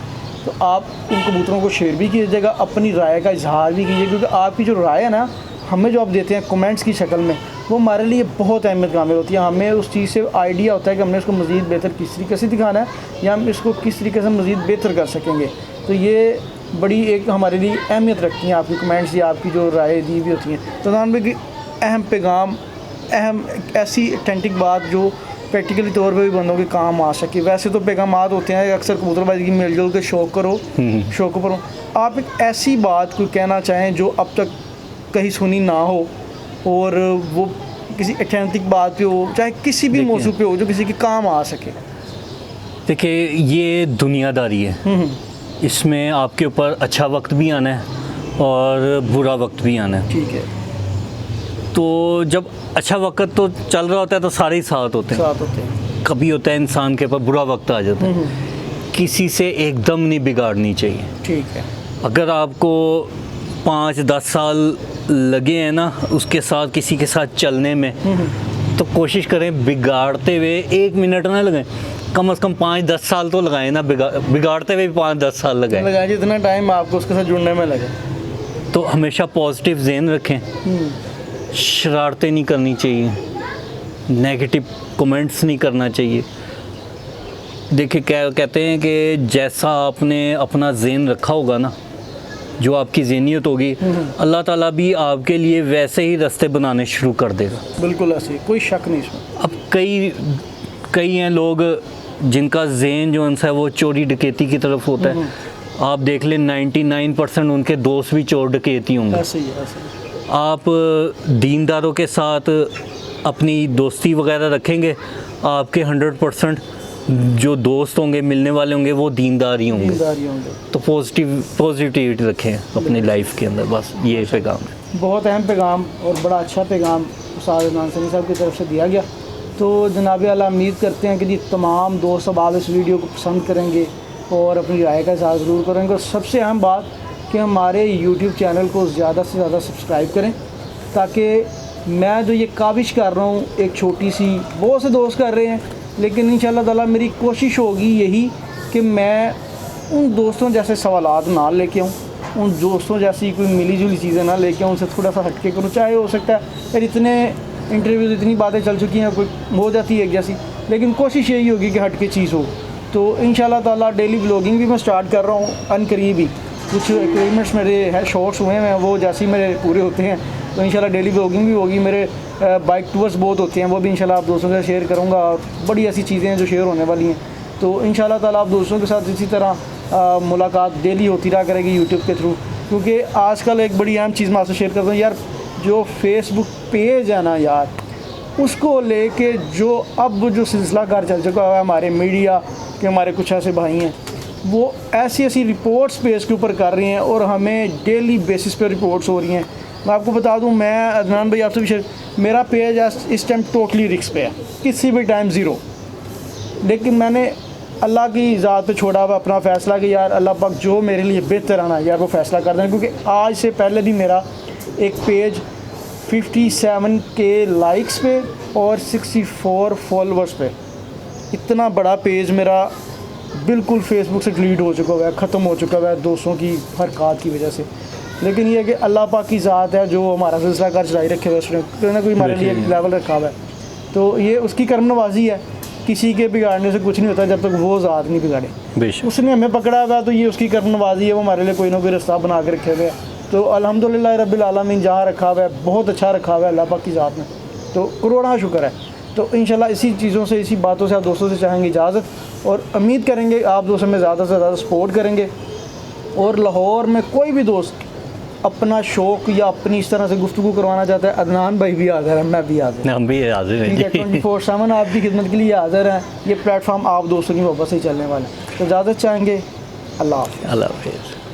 तो आप उन कबूतरों को शेयर भी कीजिएगा, अपनी राय का इजहार भी कीजिए, क्योंकि आपकी जो राय है ना हमें जो आप देते हैं कमेंट्स की शक्ल में, वो हमारे लिए बहुत अहमियत कामिल होती है। हमें उस चीज़ से आइडिया होता है कि हमने इसको मज़ीद बेहतर किस तरीके से दिखाना है, या हम इसको किस तरीके से मज़ीद बेहतर कर सकेंगे। तो ये बड़ी एक हमारे लिए अहमियत रखती हैं आपकी कमेंट्स या आपकी जो राय दी हुई होती हैं। तो नाम की अहम पैगाम, अहम ऐसी ऑथेंटिक बात जो प्रैक्टिकली तौर पे भी बंदों के काम आ सके। वैसे तो पैगामात होते हैं अक्सर कबूतरबाजी की, मिलजुल के शौक़ करो, शौक़ पर हो। आप एक ऐसी बात कोई कहना चाहें जो अब तक कहीं सुनी ना हो, और वो किसी ऑथेंटिक बात पे हो, चाहे किसी भी मौजू पे हो, जो किसी के काम आ सके। देखिए ये दुनियादारी है, इसमें आपके ऊपर अच्छा वक्त भी आना है और बुरा वक्त भी आना है। ठीक है। तो जब अच्छा वक्त तो चल रहा होता है तो सारे ही साथ होते हैं, कभी होता है इंसान के ऊपर बुरा वक्त आ जाता है, किसी से एकदम नहीं बिगाड़नी चाहिए। ठीक है। अगर आपको 5-10 साल लगे हैं ना उसके साथ, किसी के साथ चलने में, तो कोशिश करें बिगाड़ते हुए 1 मिनट ना लगाएं, कम से कम 5-10 साल तो लगाएं ना, बिगाड़ते हुए भी 5-10 साल लगाएं, जितना टाइम आपको उसके साथ जुड़ने में लगे। तो हमेशा पॉजिटिव ज़हन रखें, शरारतें नहीं करनी चाहिए, नेगेटिव कमेंट्स नहीं करना चाहिए। देखिए क्या कहते हैं कि जैसा आपने अपना ज़हन रखा होगा ना, जो आपकी ज़हनियत होगी, अल्लाह ताला भी आपके लिए वैसे ही रास्ते बनाने शुरू कर देगा। बिल्कुल ऐसे, कोई शक नहीं इसमें। अब कई हैं लोग जिनका ज़हन जो है वो चोरी डकैती की तरफ होता है। आप देख लें 99% उनके दोस्त भी चोर डकैती होंगे। ऐसे ही, ऐसे ही। आप दीनदारों के साथ अपनी दोस्ती वगैरह रखेंगे, आपके 100% जो दोस्त होंगे, मिलने वाले होंगे, वो दीनदार ही होंगे। तो पॉजिटिविटी रखें अपनी लाइफ के अंदर, बस ये पैगाम है। बहुत अहम पैगाम और बड़ा अच्छा पैगाम उस्ताद अदनान सनी साहब की तरफ से दिया गया। तो जनाब आला उम्मीद करते हैं कि जी तमाम दोस्त अब आप इस वीडियो को पसंद करेंगे और अपनी राय का इज़हार ज़रूर करेंगे। और सबसे अहम बात कि हमारे यूट्यूब चैनल को ज़्यादा से ज़्यादा सब्सक्राइब करें, ताकि मैं जो ये काविश कर रहा हूँ एक छोटी सी, बहुत से दोस्त कर रहे हैं, लेकिन इंशाअल्लाह ताला मेरी कोशिश होगी यही कि मैं उन दोस्तों जैसे सवालात ना लेके आऊँ, उन दोस्तों जैसी कोई मिली जुली चीज़ें ना लेके आऊँ, उनसे थोड़ा सा हटके करूँ। चाहे हो सकता है फिर इतने इंटरव्यूज़ इतनी बातें चल चुकी हैं, कोई हो जाती है एक जैसी, लेकिन कोशिश यही होगी कि हटके चीज़ हो। तो इंशाअल्लाह ताला डेली व्लॉगिंग भी मैं स्टार्ट कर रहा हूँ अनकरीब ही। कुछ एग्रीमेंट्स मेरे हैं, शॉर्ट्स हुए हैं, वो जैसे ही मेरे पूरे होते हैं तो इंशाल्लाह डेली व्लॉगिंग भी होगी। मेरे बाइक टूर्स बहुत होते हैं, वो भी इंशाल्लाह आप दोस्तों के साथ शेयर करूँगा। बड़ी ऐसी चीज़ें हैं जो शेयर होने वाली हैं, तो इंशाल्लाह ताला आप दोस्तों के साथ इसी तरह मुलाकात डेली होती रहा करेगी यूट्यूब के थ्रू। क्योंकि आजकल एक बड़ी अहम चीज़ मैं आपसे शेयर करता हूँ यार, जो फेसबुक पेज है ना यार, उसको लेके जो सिलसिलाकार चल चुका है हमारे मीडिया के, हमारे कुछ ऐसे भाई हैं वो ऐसी ऐसी रिपोर्ट्स पेज के ऊपर कर रही हैं और हमें डेली बेसिस पे रिपोर्ट्स हो रही हैं। मैं आपको बता दूं, मैं अदनान भाई आपसे भी शेयर, मेरा पेज इस टाइम टोटली रिस्क पे है, किसी भी टाइम ज़ीरो, लेकिन मैंने अल्लाह की ज़ात पे छोड़ा हुआ अपना फ़ैसला कि यार अल्लाह पाक जो मेरे लिए बेहतर आना यार वो फ़ैसला कर दें। क्योंकि आज से पहले भी मेरा एक पेज 57K लाइक्स पे और 64 फॉलोअर्स पे, इतना बड़ा पेज मेरा बिल्कुल फेसबुक से डिलीट हो चुका हुआ है, ख़त्म हो चुका हुआ है दोस्तों की हरकत की वजह से। लेकिन ये है कि अल्लाह पाक की ज़ात है जो हमारा सिलसिला कर चलाई रखे हुए, उसने कोई ना कोई हमारे लिए लेवल रखा हुआ है। तो ये उसकी करम नवाजी है, किसी के बिगाड़ने से कुछ नहीं होता जब तक वो ज़ात नहीं बिगाड़े। उसने हमें पकड़ा हुआ है तो ये उसकी करम नवाजी है, वो हमारे लिए कोई ना कोई रास्ता बना के रखे हुए हैं। तो अल्हम्दुलिल्लाह रब्बिल आलमीन जहाँ रखा हुआ है बहुत अच्छा रखा हुआ है अल्लाह पाक की ज़ात ने, तो करोड़ा शुक्र है। तो इंशाल्लाह इसी चीज़ों से, इसी बातों से आप दोस्तों से चाहेंगे इजाज़त, और उम्मीद करेंगे आप दोस्तों में ज़्यादा से ज़्यादा सपोर्ट करेंगे। और लाहौर में कोई भी दोस्त अपना शौक़ या अपनी इस तरह से गुफ्तगू करवाना चाहता है, अदनान भाई भी हाज़िर है, मैं भी हाज़िर, हम भी हाज़िर हैं, ठीक है। 24/7 आपकी खिदमत के लिए हाज़िर हैं। ये प्लेटफॉर्म आप दोस्तों की मोहब्बत से ही चलने वाला है। तो इजाज़त चाहेंगे, अल्लाह हाफ़िज़। अल्लाह हाफ़िज़।